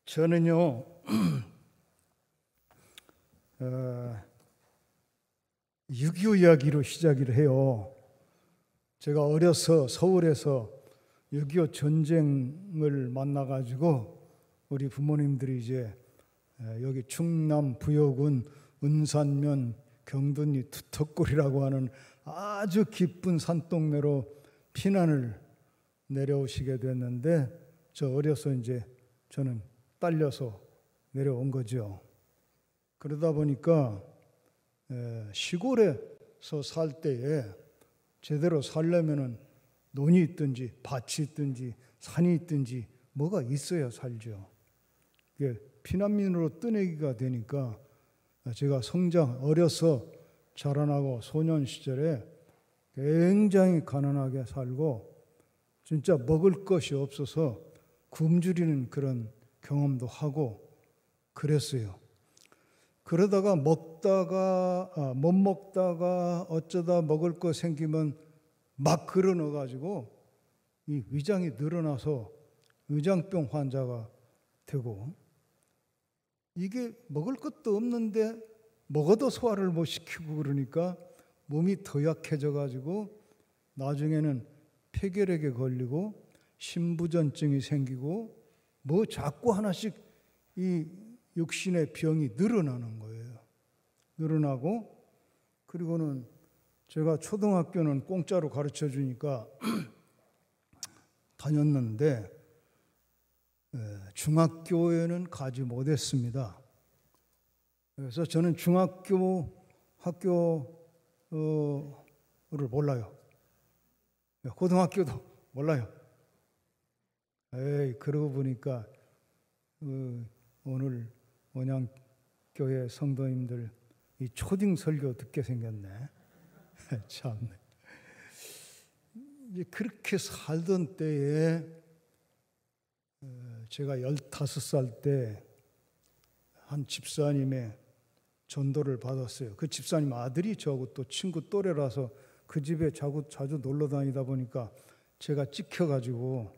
저는요, 6.25 이야기로 시작을 해요. 제가 어려서 서울에서 6.25 전쟁을 만나가지고 우리 부모님들이 이제 여기 충남 부여군 은산면 경둔리 투턱골이라고 하는 아주 깊은 산동네로 피난을 내려오시게 됐는데, 저 어려서 이제 저는 딸려서 내려온 거죠. 그러다 보니까 시골에서 살 때에 제대로 살려면은 논이 있든지 밭이 있든지 산이 있든지 뭐가 있어야 살죠. 피난민으로 떠내기가 되니까 제가 어려서 자라나고 소년 시절에 굉장히 가난하게 살고 진짜 먹을 것이 없어서 굶주리는 그런 경험도 하고 그랬어요. 그러다가 못 먹다가 어쩌다 먹을 거 생기면 막 걸어 넣어가지고 이 위장이 늘어나서 위장병 환자가 되고, 이게 먹을 것도 없는데 먹어도 소화를 못 시키고 그러니까 몸이 더 약해져가지고 나중에는 폐결핵에 걸리고 심부전증이 생기고 뭐 자꾸 하나씩 이 육신의 병이 늘어나는 거예요. 늘어나고, 그리고는 제가 초등학교는 공짜로 가르쳐 주니까 다녔는데 중학교에는 가지 못했습니다. 그래서 저는 학교를 몰라요. 고등학교도 몰라요. 그러고 보니까 오늘 원양교회 성도님들 이 초딩 설교 듣게 생겼네. 참네. 이제 그렇게 살던 때에 제가 15살 때 한 집사님의 전도를 받았어요. 그 집사님 아들이 저하고 또 친구 또래라서 그 집에 자주 놀러 다니다 보니까 제가 찍혀가지고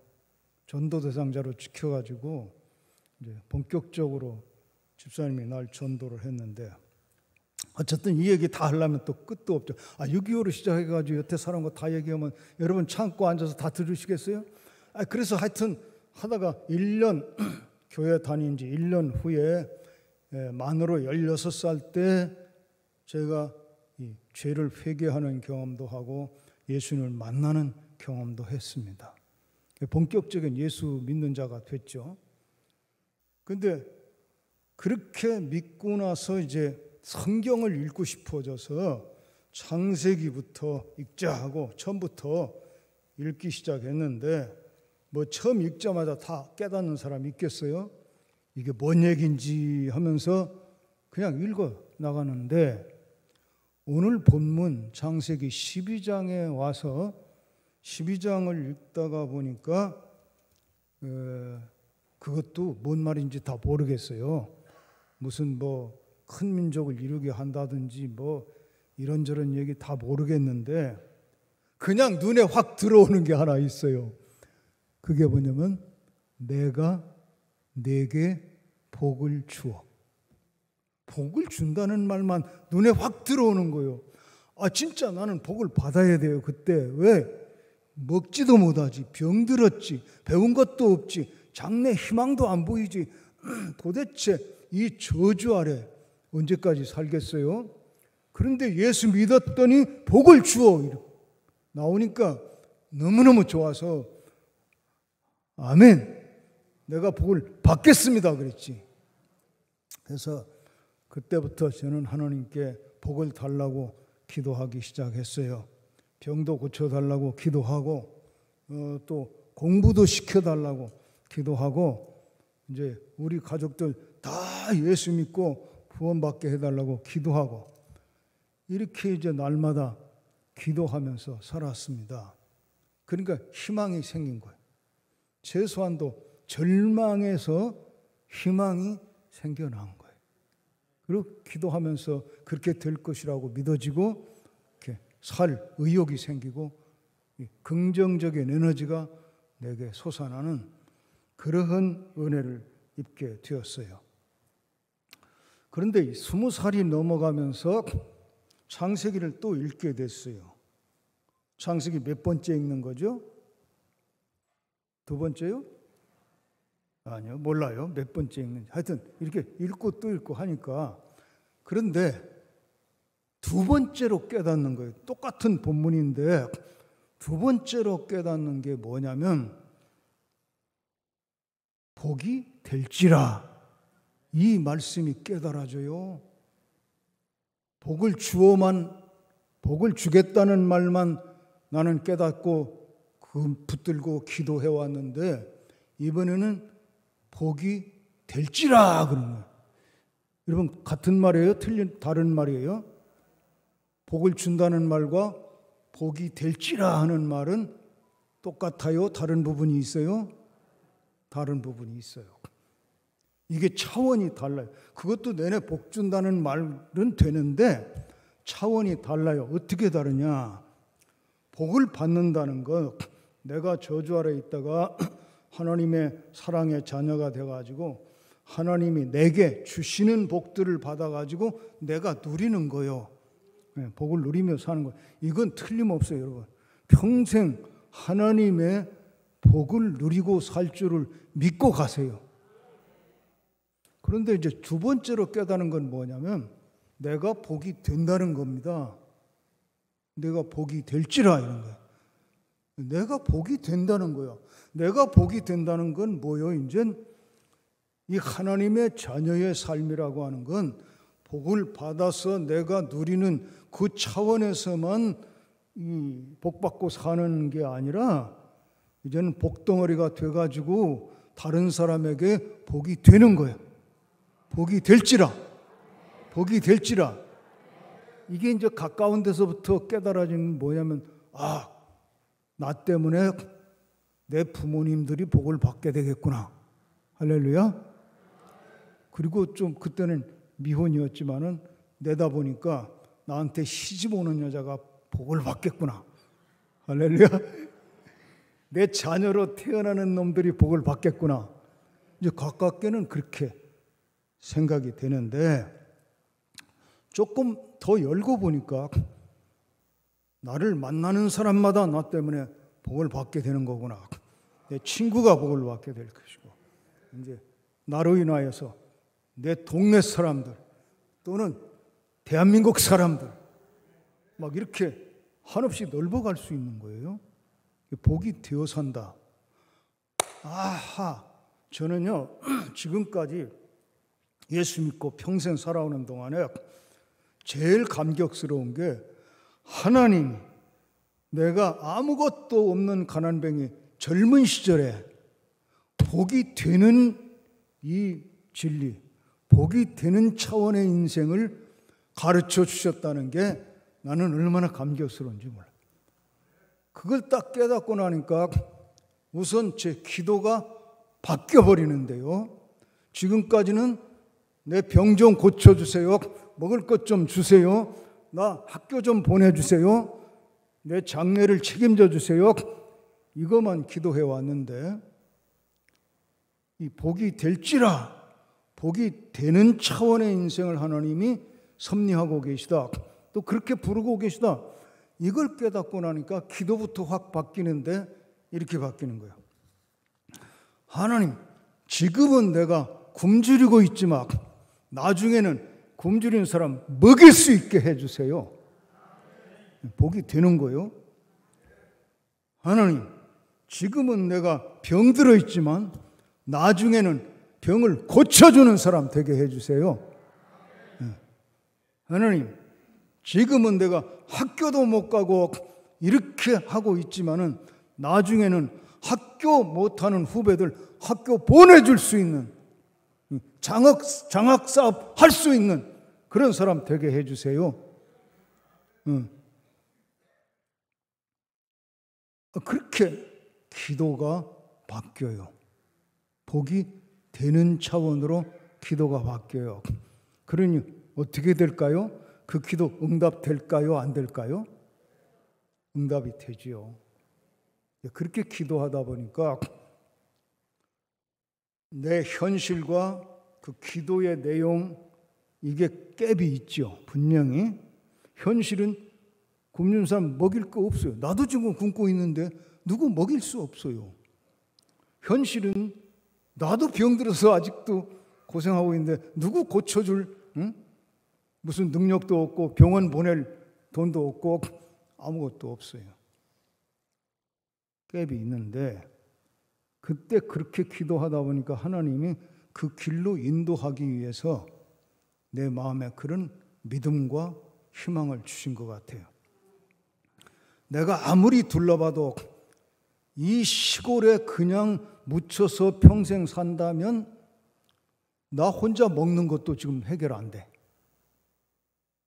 전도 대상자로 찍혀가지고 이제 본격적으로 집사님이 날 전도를 했는데, 어쨌든 이 얘기 다 하려면 또 끝도 없죠. 6.25로 시작해가지고 여태 살아온 거 다 얘기하면 여러분 참고 앉아서 다 들으시겠어요? 그래서 하여튼 하다가 1년 교회 다닌 지 1년 후에 만으로 16살 때 제가 이 죄를 회개하는 경험도 하고 예수님을 만나는 경험도 했습니다. 본격적인 예수 믿는 자가 됐죠. 근데 그렇게 믿고 나서 이제 성경을 읽고 싶어져서 창세기부터 읽자 하고 처음부터 읽기 시작했는데, 뭐 처음 읽자마자 다 깨닫는 사람 있겠어요? 이게 뭔 얘기인지 하면서 그냥 읽어 나가는데, 오늘 본문 창세기 12장에 와서 12장을 읽다가 보니까 그것도 뭔 말인지 다 모르겠어요. 무슨 뭐 큰 민족을 이루게 한다든지 뭐 이런저런 얘기 다 모르겠는데, 그냥 눈에 확 들어오는 게 하나 있어요. 그게 뭐냐면 내가 네게 복을 주어. 복을 준다는 말만 눈에 확 들어오는 거예요. 진짜 나는 복을 받아야 돼요. 그때 왜 먹지도 못하지, 병들었지, 배운 것도 없지, 장래 희망도 안 보이지, 도대체 이 저주 아래 언제까지 살겠어요? 그런데 예수 믿었더니 복을 주어 나오니까 너무너무 좋아서 아멘, 내가 복을 받겠습니다 그랬지. 그래서 그때부터 저는 하나님께 복을 달라고 기도하기 시작했어요. 병도 고쳐달라고 기도하고 또 공부도 시켜달라고 기도하고, 이제 우리 가족들 다 예수 믿고 구원받게 해달라고 기도하고, 이렇게 이제 날마다 기도하면서 살았습니다. 그러니까 희망이 생긴 거예요. 최소한도 절망에서 희망이 생겨난 거예요. 그리고 기도하면서 그렇게 될 것이라고 믿어지고 이렇게 살 의욕이 생기고 긍정적인 에너지가 내게 솟아나는 그러한 은혜를 입게 되었어요. 그런데 20살이 넘어가면서 창세기를 또 읽게 됐어요. 창세기 몇 번째 읽는 거죠? 두 번째요? 아니요, 몰라요. 몇 번째 읽는지. 하여튼 이렇게 읽고 또 읽고 하니까, 그런데 두 번째로 깨닫는 거예요. 똑같은 본문인데 두 번째로 깨닫는 게 뭐냐면, 복이 될지라, 이 말씀이 깨달아져요. 복을 주겠다는 말만 나는 깨닫고 붙들고 기도해 왔는데, 이번에는 복이 될지라 그러는 거예요. 여러분, 같은 말이에요? 다른 말이에요? 복을 준다는 말과 복이 될지라 하는 말은 똑같아요? 다른 부분이 있어요? 다른 부분이 있어요. 이게 차원이 달라요. 그것도 내내 복 준다는 말은 되는데 차원이 달라요. 어떻게 다르냐? 복을 받는다는 건 내가 저주 아래 있다가 하나님의 사랑의 자녀가 돼가지고 하나님이 내게 주시는 복들을 받아가지고 내가 누리는 거요. 복을 누리며 사는 거예요. 이건 틀림없어요, 여러분. 평생 하나님의 복을 누리고 살 줄을 믿고 가세요. 그런데 이제 두 번째로 깨닫는 건 뭐냐면, 내가 복이 된다는 겁니다. 내가 복이 될지라 이런 거예요. 내가 복이 된다는 거예요. 내가 복이 된다는 건 뭐예요? 이제 이 하나님의 자녀의 삶이라고 하는 건 복을 받아서 내가 누리는 그 차원에서만 이 복받고 사는 게 아니라, 이제는 복덩어리가 돼가지고 다른 사람에게 복이 되는 거예요. 복이 될지라, 복이 될지라. 이게 이제 가까운 데서부터 깨달아진 뭐냐면, 나 때문에 내 부모님들이 복을 받게 되겠구나. 할렐루야. 그리고 좀 그때는 미혼이었지만은 내다보니까 나한테 시집 오는 여자가 복을 받겠구나. 할렐루야. 내 자녀로 태어나는 놈들이 복을 받겠구나. 이제 가깝게는 그렇게 생각이 되는데, 조금 더 열고 보니까 나를 만나는 사람마다 나 때문에 복을 받게 되는 거구나. 내 친구가 복을 받게 될 것이고, 이제 나로 인하여서 내 동네 사람들 또는 대한민국 사람들 막 이렇게 한없이 넓어갈 수 있는 거예요. 복이 되어 산다. 저는요, 지금까지 예수 믿고 평생 살아오는 동안에 제일 감격스러운 게, 하나님이 내가 아무것도 없는 가난뱅이 젊은 시절에 복이 되는 이 진리, 복이 되는 차원의 인생을 가르쳐 주셨다는 게 나는 얼마나 감격스러운지 몰라요. 그걸 딱 깨닫고 나니까 우선 제 기도가 바뀌어버리는데요. 지금까지는 내 병 좀 고쳐주세요. 먹을 것 좀 주세요. 나 학교 좀 보내주세요. 내 장래를 책임져 주세요. 이것만 기도해 왔는데, 이 복이 될지라, 복이 되는 차원의 인생을 하나님이 섭리하고 계시다. 또 그렇게 부르고 계시다. 이걸 깨닫고 나니까 기도부터 확 바뀌는데, 이렇게 바뀌는 거예요. 하나님, 지금은 내가 굶주리고 있지만 나중에는 굶주린 사람 먹일 수 있게 해주세요. 복이 되는 거예요. 하나님, 지금은 내가 병들어 있지만 나중에는 병을 고쳐주는 사람 되게 해주세요. 하나님, 지금은 내가 학교도 못 가고 이렇게 하고 있지만은 나중에는 학교 못하는 후배들 학교 보내줄 수 있는, 장학 사업 할 수 있는 그런 사람 되게 해주세요. 그렇게 기도가 바뀌어요. 복이 되는 차원으로 기도가 바뀌어요. 그러니 어떻게 될까요? 그 기도 응답될까요? 안 될까요? 응답이 되지요. 그렇게 기도하다 보니까 내 현실과 그 기도의 내용, 이게 갭이 있죠. 분명히 현실은 굶는 사람 먹일 거 없어요. 나도 지금 굶고 있는데 누구 먹일 수 없어요. 현실은 나도 병들어서 아직도 고생하고 있는데 누구 고쳐줄 무슨 능력도 없고 병원 보낼 돈도 없고 아무것도 없어요. 갭이 있는데 그때 그렇게 기도하다 보니까 하나님이 그 길로 인도하기 위해서 내 마음에 그런 믿음과 희망을 주신 것 같아요. 내가 아무리 둘러봐도 이 시골에 그냥 묻혀서 평생 산다면 나 혼자 먹는 것도 지금 해결 안 돼.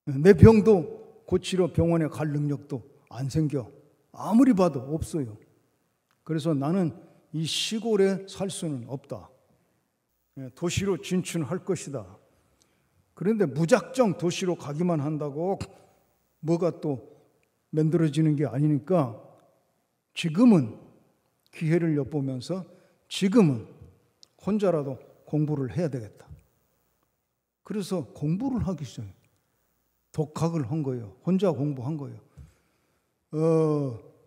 내 병도 고치러 병원에 갈 능력도 안 생겨. 아무리 봐도 없어요. 그래서 나는 이 시골에 살 수는 없다. 도시로 진출할 것이다. 그런데 무작정 도시로 가기만 한다고 뭐가 또 만들어지는 게 아니니까 지금은 기회를 엿보면서 지금은 혼자라도 공부를 해야 되겠다. 그래서 공부를 하기 시작해요. 독학을 한 거예요. 혼자 공부한 거예요.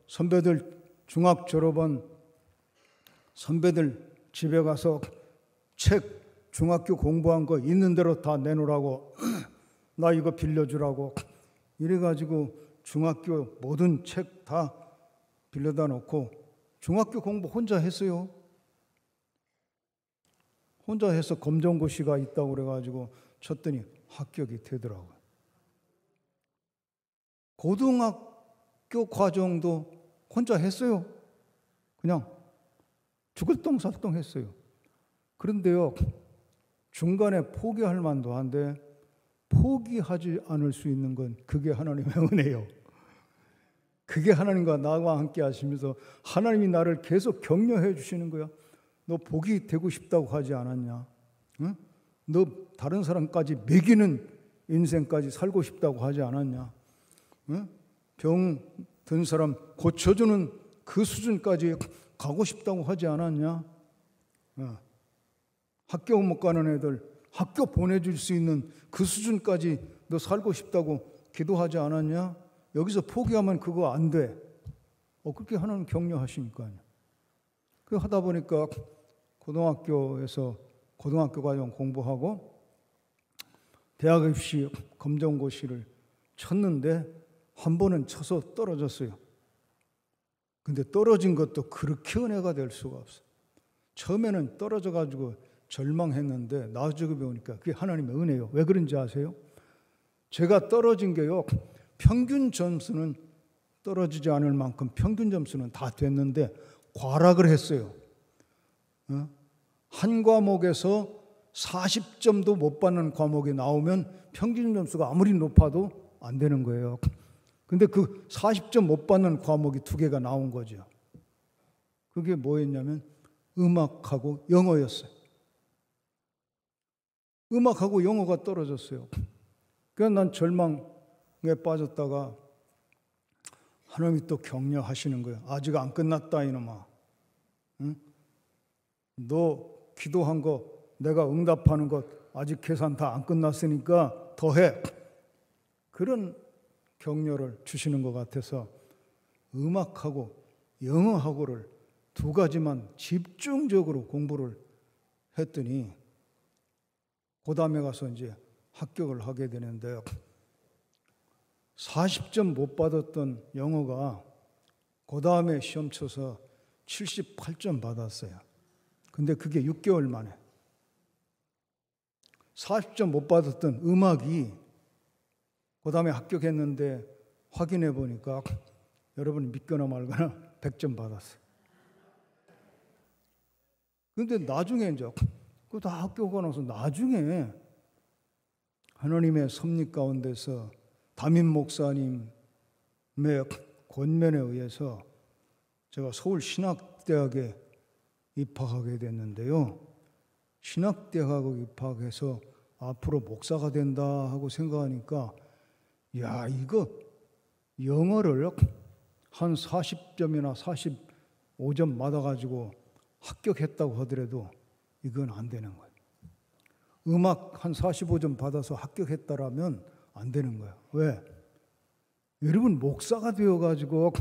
선배들 중학 졸업한 선배들 집에 가서 책 중학교 공부한 거 있는 대로 다 내놓으라고 나 이거 빌려주라고 이래가지고 중학교 모든 책 다 빌려다 놓고 중학교 공부 혼자 했어요. 혼자 해서 검정고시가 있다고 그래가지고 쳤더니 합격이 되더라고요. 고등학교 과정도 혼자 했어요. 그냥 죽을 똥살똥 했어요. 그런데요, 중간에 포기할 만도 한데 포기하지 않을 수 있는 건 그게 하나님의 은혜예요. 그게 하나님과 나와 함께 하시면서 하나님이 나를 계속 격려해 주시는 거야. 너 복이 되고 싶다고 하지 않았냐? 응? 너 다른 사람까지 먹이는 인생까지 살고 싶다고 하지 않았냐? 응? 병 든 사람 고쳐주는 그 수준까지 가고 싶다고 하지 않았냐? 학교 못 가는 애들 학교 보내줄 수 있는 그 수준까지 너 살고 싶다고 기도하지 않았냐? 여기서 포기하면 그거 안 돼. 그렇게 하나님 격려하시니까요. 그 하다 보니까 고등학교에서 고등학교 과정 공부하고 대학 입시 검정고시를 쳤는데 한 번은 쳐서 떨어졌어요. 근데 떨어진 것도 그렇게 은혜가 될 수가 없어요. 처음에는 떨어져가지고 절망했는데 나중에 배우니까 그게 하나님의 은혜예요. 왜 그런지 아세요? 제가 떨어진 게요, 평균 점수는 떨어지지 않을 만큼 평균 점수는 다 됐는데 과락을 했어요. 한 과목에서 40점도 못 받는 과목이 나오면 평균 점수가 아무리 높아도 안 되는 거예요. 근데 그 40점 못 받는 과목이 2개가 나온 거죠. 그게 뭐였냐면 음악하고 영어였어요. 음악하고 영어가 떨어졌어요. 그래서 난 절망에 빠졌다가 하나님이 또 격려하시는 거예요. 아직 안 끝났다 이놈아. 응? 너 기도한 거 내가 응답하는 것 아직 계산 다 안 끝났으니까 더 해. 그런 격려를 주시는 것 같아서 음악하고 영어하고를 2가지만 집중적으로 공부를 했더니 그 다음에 가서 이제 합격을 하게 되는데요. 40점 못 받았던 영어가 그 다음에 시험 쳐서 78점 받았어요. 근데 그게 6개월 만에. 40점 못 받았던 음악이 그 다음에 합격했는데 확인해 보니까 여러분 믿거나 말거나 100점 받았어요. 근데 나중에 이제 그 다 합격하고 나서 나중에 하나님의 섭리 가운데서 담임 목사님의 권면에 의해서 제가 서울 신학대학에 입학하게 됐는데요. 신학대학에 입학해서 앞으로 목사가 된다 하고 생각하니까 야, 이거 영어를 한 40점이나 45점 맞아가지고 합격했다고 하더라도 이건 안 되는 거예요. 음악 한 45점 받아서 합격했다라면 안 되는 거예요. 왜? 여러분 목사가 되어가지고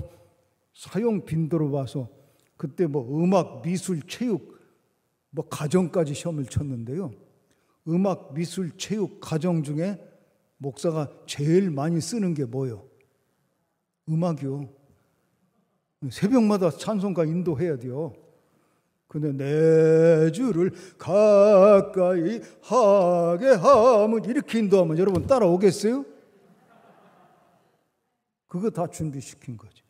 사용 빈도로 봐서 그때 뭐 음악, 미술, 체육, 뭐 가정까지 시험을 쳤는데요. 음악, 미술, 체육, 가정 중에 목사가 제일 많이 쓰는 게 뭐예요? 음악이요. 새벽마다 찬송가 인도해야 돼요. 근데 내 주를 가까이 하게 하면 이렇게 인도하면 여러분 따라오겠어요? 그거 다 준비시킨 거죠.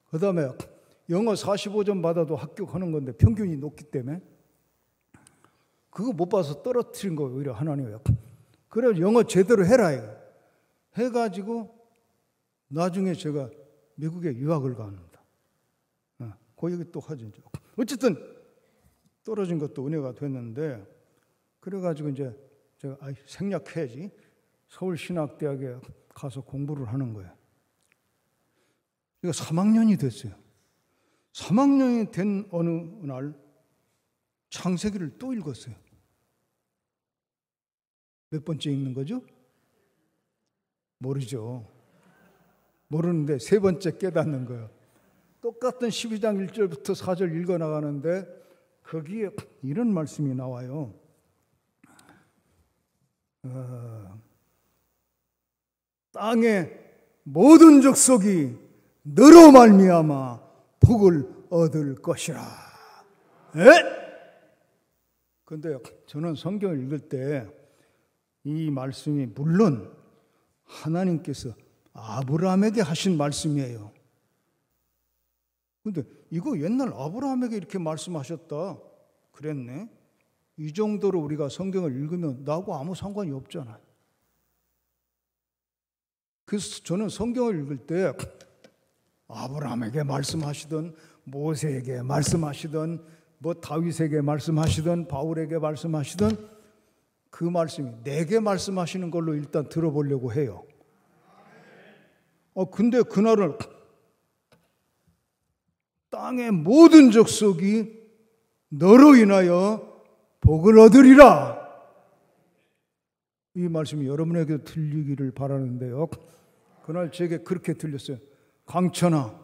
그 다음에 영어 45점 받아도 합격하는 건데 평균이 높기 때문에 그거 못 봐서 떨어뜨린 거예요. 오히려 하나님이요. 그래 영어 제대로 해라 해가지고 나중에 제가 미국에 유학을 갑니다. 그 얘기 또 하죠. 어쨌든 떨어진 것도 은혜가 됐는데 그래가지고 이제 제가 생략해야지 서울신학대학에 가서 공부를 하는 거예요. 그러니까 3학년이 됐어요. 3학년이 된 어느 날 창세기를 또 읽었어요. 몇 번째 읽는 거죠? 모르죠. 모르는데 세 번째 깨닫는 거예요. 똑같은 12장 1절부터 4절 읽어나가는데 거기에 이런 말씀이 나와요. 땅의 모든 족속이 너로 말미암아 복을 얻을 것이라. 그런데 저는 성경을 읽을 때 이 말씀이 물론 하나님께서 아브라함에게 하신 말씀이에요. 근데 이거 옛날 아브라함에게 이렇게 말씀하셨다 그랬네. 이 정도로 우리가 성경을 읽으면 나하고 아무 상관이 없잖아요. 그래서 저는 성경을 읽을 때 아브라함에게 말씀하시던 모세에게 말씀하시던 뭐 다윗에게 말씀하시던 바울에게 말씀하시던 그 말씀이 내게 말씀하시는 걸로 일단 들어보려고 해요. 근데 그날은 땅의 모든 족속이 너로 인하여 복을 얻으리라. 이 말씀이 여러분에게도 들리기를 바라는데요. 그날 제게 그렇게 들렸어요. 강천아,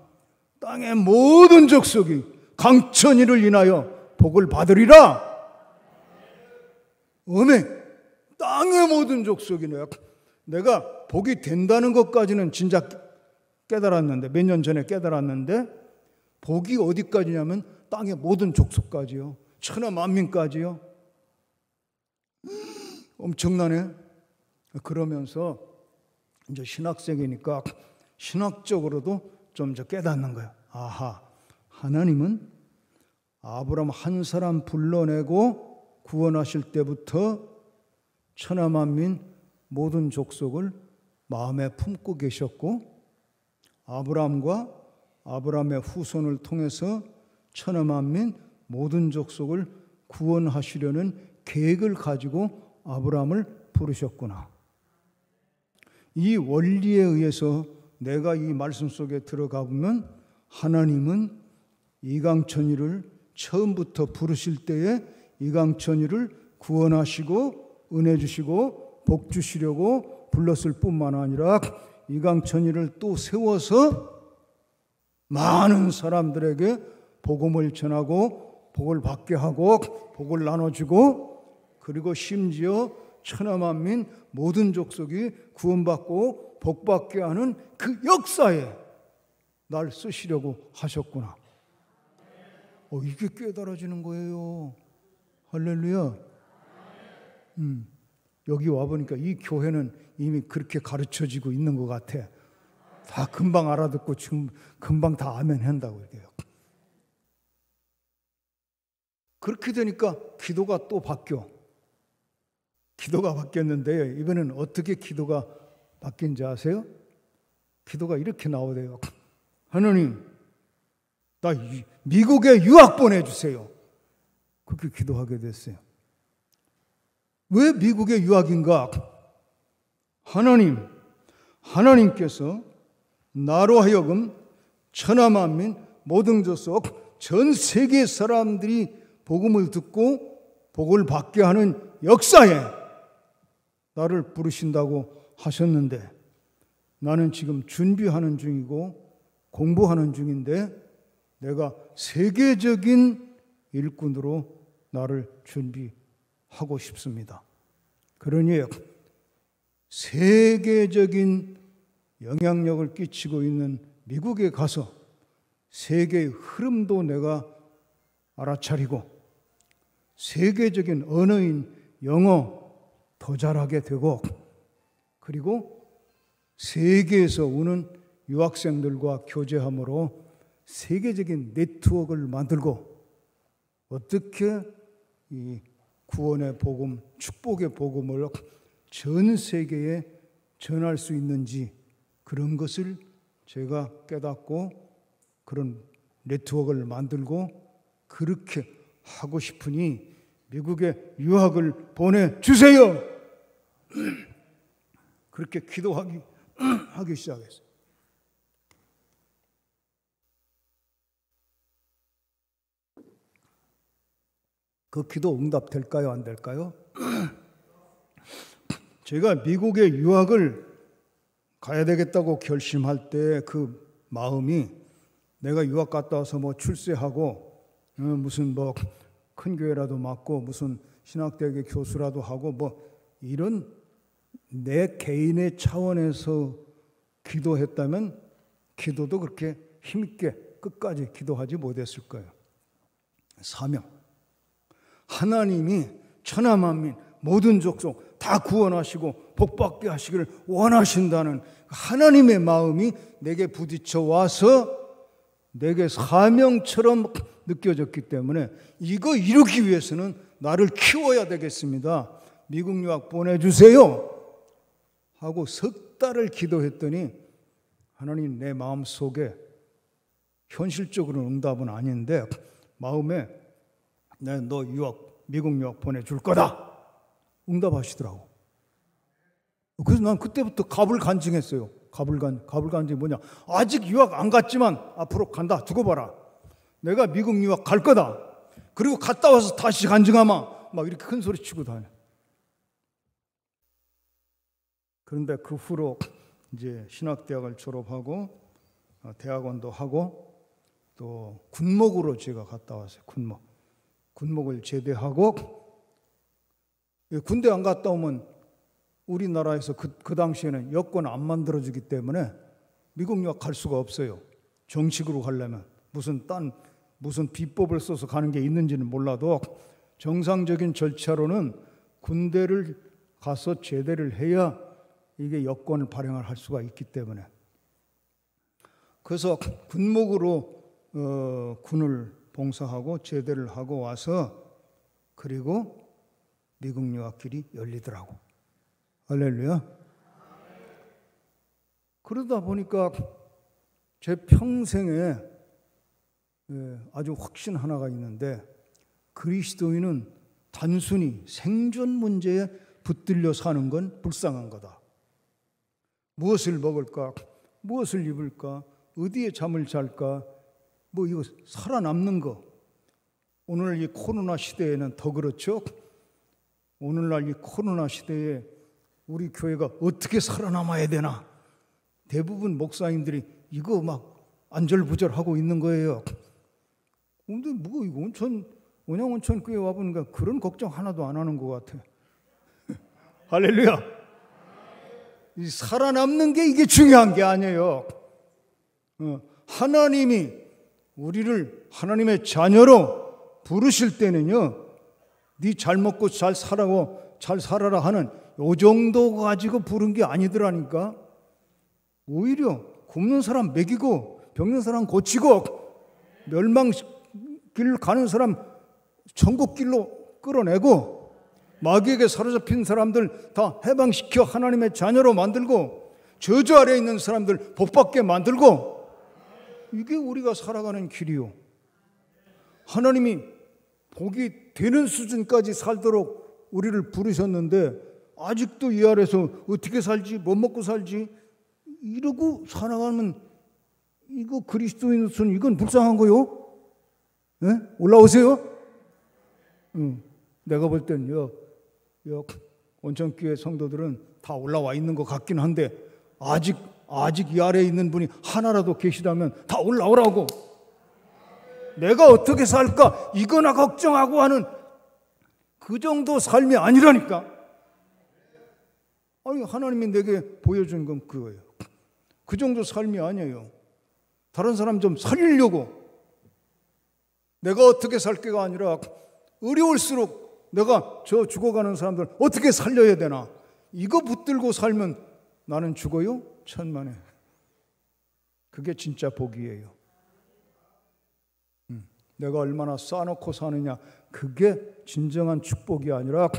땅의 모든 족속이 강천이를 인하여 복을 받으리라. 어메, 땅의 모든 족속이 내가 복이 된다는 것까지는 진짜 깨달았는데 몇 년 전에 깨달았는데 복이 어디까지냐면 땅의 모든 족속까지요. 천하 만민까지요. 엄청나네. 그러면서 이제 신학생이니까 신학적으로도 좀 이제 깨닫는 거예요. 아하, 하나님은 아브라함 한 사람 불러내고 구원하실 때부터 천하 만민 모든 족속을 마음에 품고 계셨고 아브라함과 아브라함의 후손을 통해서 천하 만민 모든 족속을 구원하시려는 계획을 가지고 아브라함을 부르셨구나. 이 원리에 의해서 내가 이 말씀 속에 들어가 보면 하나님은 이강천이를 처음부터 부르실 때에 이강천이를 구원하시고 은혜 주시고 복 주시려고 불렀을 뿐만 아니라 이강천이를 또 세워서 많은 사람들에게 복음을 전하고 복을 받게 하고 복을 나눠주고 그리고 심지어 천하만민 모든 족속이 구원받고 복받게 하는 그 역사에 날 쓰시려고 하셨구나. 이게 깨달아지는 거예요. 할렐루야. 여기 와보니까 이 교회는 이미 그렇게 가르쳐지고 있는 것 같아. 다 금방 알아듣고 지금 금방 다 아멘 한다고 얘기해요. 그렇게 되니까 기도가 또 바뀌어. 기도가 바뀌었는데 이번엔 어떻게 기도가 바뀐지 아세요? 기도가 이렇게 나오대요. 하나님, 나 미국에 유학 보내주세요. 그렇게 기도하게 됐어요. 왜 미국에 유학인가? 하나님께서 나로 하여금 천하만민 모든 족속 전 세계 사람들이 복음을 듣고 복을 받게 하는 역사에 나를 부르신다고 하셨는데 나는 지금 준비하는 중이고 공부하는 중인데 내가 세계적인 일꾼으로 나를 준비하고 싶습니다. 그러니 세계적인 영향력을 끼치고 있는 미국에 가서 세계의 흐름도 내가 알아차리고 세계적인 언어인 영어 더 잘하게 되고 그리고 세계에서 오는 유학생들과 교제함으로 세계적인 네트워크를 만들고 어떻게 이 구원의 복음, 축복의 복음을 전 세계에 전할 수 있는지 그런 것을 제가 깨닫고 그런 네트워크를 만들고 그렇게 하고 싶으니 미국에 유학을 보내주세요. 그렇게 기도하기 시작했어요. 그 기도 응답될까요? 안 될까요? 제가 미국에 유학을 가야 되겠다고 결심할 때 그 마음이 내가 유학 갔다 와서 뭐 출세하고 무슨 뭐 큰 교회라도 맡고 무슨 신학대학의 교수라도 하고 뭐 이런 내 개인의 차원에서 기도했다면 기도도 그렇게 힘있게 끝까지 기도하지 못했을 거예요. 사명. 하나님이 천하만민 모든 족속 다 구원하시고 복받게 하시기를 원하신다는 하나님의 마음이 내게 부딪혀 와서 내게 사명처럼 느껴졌기 때문에 이거 이루기 위해서는 나를 키워야 되겠습니다. 미국 유학 보내주세요 하고 석 달을 기도했더니 하나님 내 마음속에 현실적으로는 응답은 아닌데 마음에 내가 너 미국 유학 보내줄 거다 응답하시더라고. 그래서 난 그때부터 갑을 간증했어요. 갑을 간증이 뭐냐, 아직 유학 안 갔지만 앞으로 간다, 두고 봐라, 내가 미국 유학 갈 거다, 그리고 갔다 와서 다시 간증하마, 막 이렇게 큰 소리 치고 다녀. 그런데 그 후로 이제 신학대학을 졸업하고 대학원도 하고 또 군목으로 제가 갔다 왔어요. 군목을 제대하고, 군대 안 갔다 오면 우리나라에서 그 당시에는 여권 안 만들어주기 때문에 미국 유학 갈 수가 없어요. 정식으로 가려면 무슨 비법을 써서 가는 게 있는지는 몰라도 정상적인 절차로는 군대를 가서 제대를 해야 이게 여권을 발행을 할 수가 있기 때문에. 그래서 군목으로 군을 봉사하고 제대를 하고 와서 그리고 미국 유학길이 열리더라고. 할렐루야. 그러다 보니까 제 평생에 아주 확신 하나가 있는데, 그리스도인은 단순히 생존 문제에 붙들려 사는 건 불쌍한 거다. 무엇을 먹을까? 무엇을 입을까? 어디에 잠을 잘까? 뭐 이거 살아남는 거. 오늘 이 코로나 시대에는 더 그렇죠. 오늘날 이 코로나 시대에 우리 교회가 어떻게 살아남아야 되나? 대부분 목사님들이 이거 막 안절부절하고 있는 거예요. 근데 뭐 이거 온양온천 교회 와보니까 그런 걱정 하나도 안 하는 것 같아. 할렐루야. 이 살아남는 게 이게 중요한 게 아니에요. 하나님이 우리를 하나님의 자녀로 부르실 때는요, 네 잘 먹고 잘 살라고 잘 살아라 하는 요 정도 가지고 부른 게 아니더라니까. 오히려 굶는 사람 먹이고 병든 사람 고치고 멸망길 가는 사람 천국길로 끌어내고 마귀에게 사로잡힌 사람들 다 해방시켜 하나님의 자녀로 만들고 저주 아래에 있는 사람들 복받게 만들고, 이게 우리가 살아가는 길이요. 하나님이 복이 되는 수준까지 살도록 우리를 부르셨는데 아직도 이 아래서 어떻게 살지, 뭐 먹고 살지 이러고 살아가면 이거 그리스도인으로서는 이건 불쌍한 거요. 네? 올라오세요. 내가 볼 땐 온천교회 성도들은 다 올라와 있는 것 같긴 한데 아직 이 아래에 있는 분이 하나라도 계시다면 다 올라오라고. 내가 어떻게 살까 이거나 걱정하고 하는 그 정도 삶이 아니라니까. 아니, 하나님이 내게 보여준 건 그거예요. 그 정도 삶이 아니에요. 다른 사람 좀 살리려고. 내가 어떻게 살게가 아니라 어려울수록 내가 저 죽어가는 사람들 어떻게 살려야 되나, 이거 붙들고 살면 나는 죽어요? 천만에. 그게 진짜 복이에요. 내가 얼마나 쌓아놓고 사느냐, 그게 진정한 축복이 아니라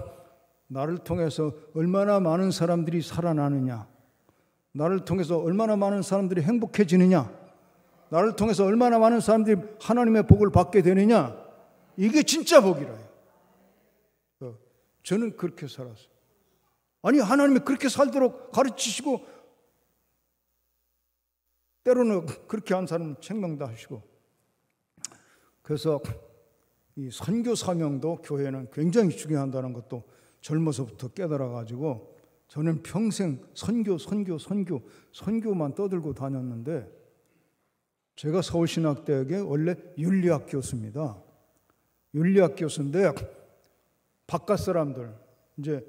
나를 통해서 얼마나 많은 사람들이 살아나느냐, 나를 통해서 얼마나 많은 사람들이 행복해지느냐, 나를 통해서 얼마나 많은 사람들이 하나님의 복을 받게 되느냐, 이게 진짜 복이라요. 저는 그렇게 살았어요. 아니, 하나님이 그렇게 살도록 가르치시고 때로는 그렇게 한 사람 책망도 하시고. 그래서 이 선교 사명도 교회는 굉장히 중요하다는 것도 젊어서부터 깨달아가지고 저는 평생 선교만 떠들고 다녔는데, 제가 서울신학대학의 원래 윤리학 교수입니다. 윤리학 교수인데 바깥 사람들, 이제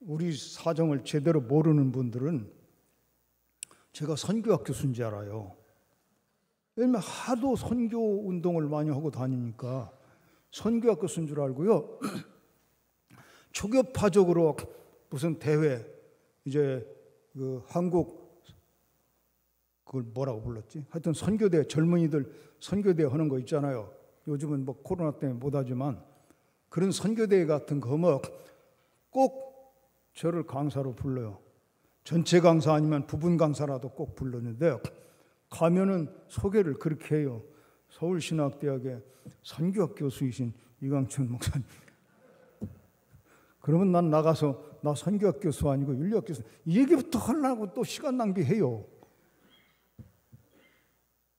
우리 사정을 제대로 모르는 분들은 제가 선교학 교수인지 알아요. 왜냐면 하도 선교 운동을 많이 하고 다니니까 선교학 교수인 줄 알고요. 초교파적으로 무슨 대회, 이제 그 한국 그걸 뭐라고 불렀지? 하여튼 선교대, 젊은이들 선교대 하는 거 있잖아요. 요즘은 뭐 코로나 때문에 못하지만 그런 선교대 같은 거 하면 꼭 저를 강사로 불러요. 전체 강사 아니면 부분 강사라도 꼭 불렀는데, 가면은 소개를 그렇게 해요. 서울신학대학의 선교학 교수이신 이광천 목사님. 그러면 난 나가서 나 선교학 교수 아니고 윤리학 교수, 이 얘기부터 하려고 또 시간 낭비해요.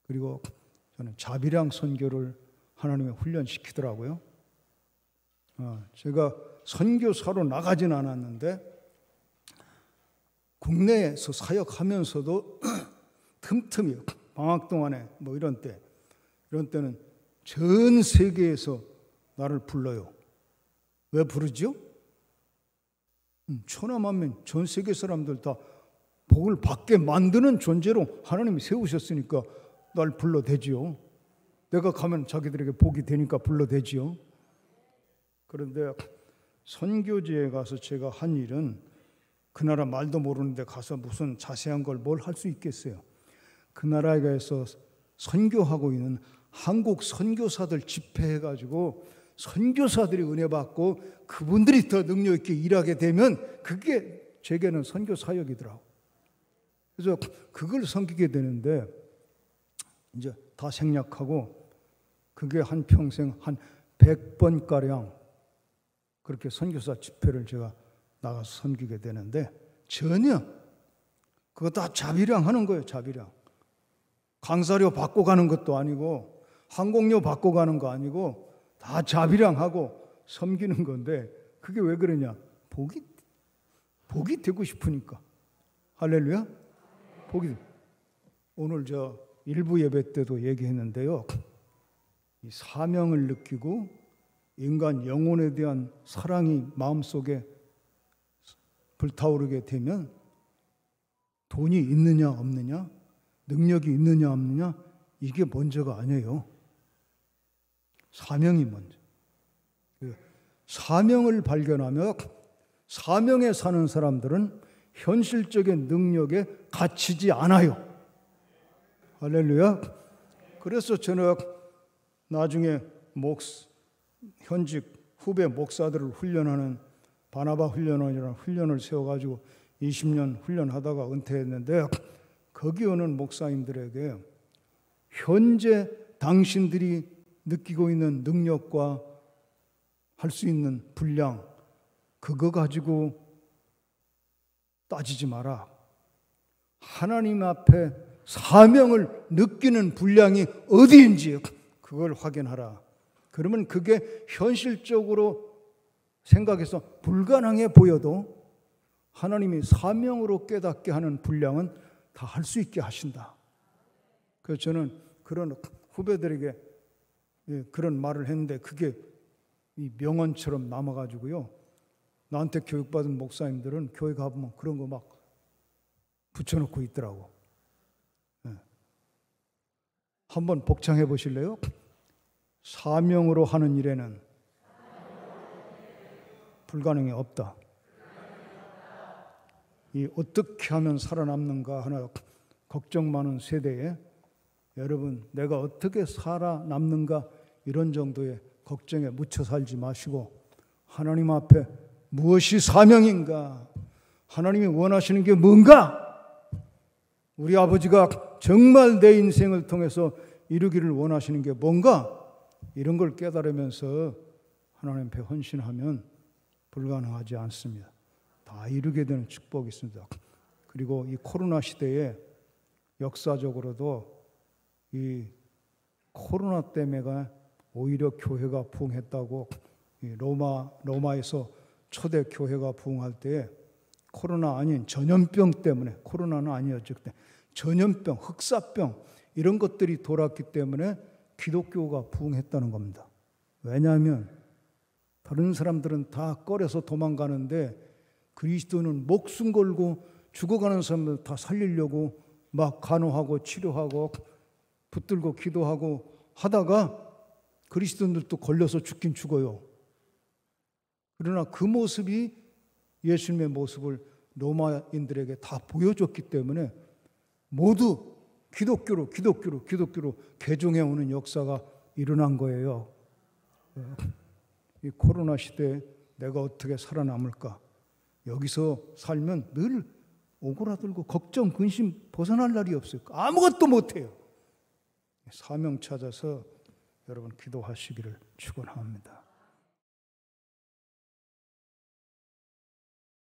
그리고 저는 자비량 선교를 하나님이 훈련시키더라고요. 제가 선교사로 나가진 않았는데 국내에서 사역하면서도 틈틈이 방학 동안에 뭐 이런 때는 전 세계에서 나를 불러요. 왜 부르죠? 천하만민 전 세계 사람들 다 복을 받게 만드는 존재로 하나님이 세우셨으니까 날 불러대지요. 내가 가면 자기들에게 복이 되니까 불러대지요. 그런데 선교지에 가서 제가 한 일은, 그 나라 말도 모르는데 가서 무슨 자세한 걸 뭘 할 수 있겠어요. 그 나라에 가서 선교하고 있는 한국 선교사들 집회해가지고 선교사들이 은혜 받고 그분들이 더 능력 있게 일하게 되면 그게 제게는 선교 사역이더라고. 그래서 그걸 섬기게 되는데 이제 다 생략하고 그게 한 평생 한 100번가량 그렇게 선교사 집회를 제가 나가서 섬기게 되는데, 전혀 그거 다 자비량 하는 거예요. 자비량. 강사료 받고 가는 것도 아니고 항공료 받고 가는 거 아니고 다 자비량하고 섬기는 건데, 그게 왜 그러냐? 복이 되고 싶으니까. 할렐루야. 오늘 저 일부 예배 때도 얘기했는데요, 이 사명을 느끼고 인간 영혼에 대한 사랑이 마음속에 불타오르게 되면 돈이 있느냐 없느냐, 능력이 있느냐 없느냐, 이게 먼저가 아니에요. 사명이 먼저. 사명을 발견하며 사명에 사는 사람들은 현실적인 능력에 갇히지 않아요. 할렐루야. 그래서 저는 나중에 현직 후배 목사들을 훈련하는 바나바 훈련원이라는 훈련을 세워가지고 20년 훈련하다가 은퇴했는데, 거기 오는 목사님들에게 현재 당신들이 느끼고 있는 능력과 할 수 있는 분량, 그거 가지고 따지지 마라. 하나님 앞에 사명을 느끼는 분량이 어디인지 그걸 확인하라. 그러면 그게 현실적으로 생각해서 불가능해 보여도 하나님이 사명으로 깨닫게 하는 분량은 다 할 수 있게 하신다. 그래서 저는 그런 후배들에게 그런 말을 했는데 그게 이 명언처럼 남아가지고요. 나한테 교육받은 목사님들은 교회 가보면 그런 거 막 붙여놓고 있더라고. 한번 복창해 보실래요? 사명으로 하는 일에는 불가능이 없다. 이 어떻게 하면 살아남는가 하나 걱정 많은 세대에 여러분 내가 어떻게 살아남는가 이런 정도의 걱정에 묻혀 살지 마시고 하나님 앞에 무엇이 사명인가? 하나님이 원하시는 게 뭔가? 우리 아버지가 정말 내 인생을 통해서 이루기를 원하시는 게 뭔가? 이런 걸 깨달으면서 하나님 앞에 헌신하면 불가능하지 않습니다. 다 이루게 되는 축복이 있습니다. 그리고 이 코로나 시대에 역사적으로도 이 코로나 때문에가 오히려 교회가 부흥했다고 로마에서 초대 교회가 부흥할 때 코로나 아닌 전염병 때문에 코로나는 아니었죠. 그때 전염병, 흑사병 이런 것들이 돌았기 때문에 기독교가 부흥했다는 겁니다. 왜냐하면 다른 사람들은 다 꺼려서 도망가는데 그리스도는 목숨 걸고 죽어가는 사람들 다 살리려고 막 간호하고 치료하고 붙들고 기도하고 하다가 그리스도인들도 걸려서 죽긴 죽어요. 그러나 그 모습이 예수님의 모습을 로마인들에게 다 보여줬기 때문에 모두 기독교로 개종해 오는 역사가 일어난 거예요. 이 코로나 시대에 내가 어떻게 살아남을까? 여기서 살면 늘 오그라들고 걱정, 근심 벗어날 날이 없어요. 아무것도 못해요. 사명 찾아서 여러분 기도하시기를 축원합니다.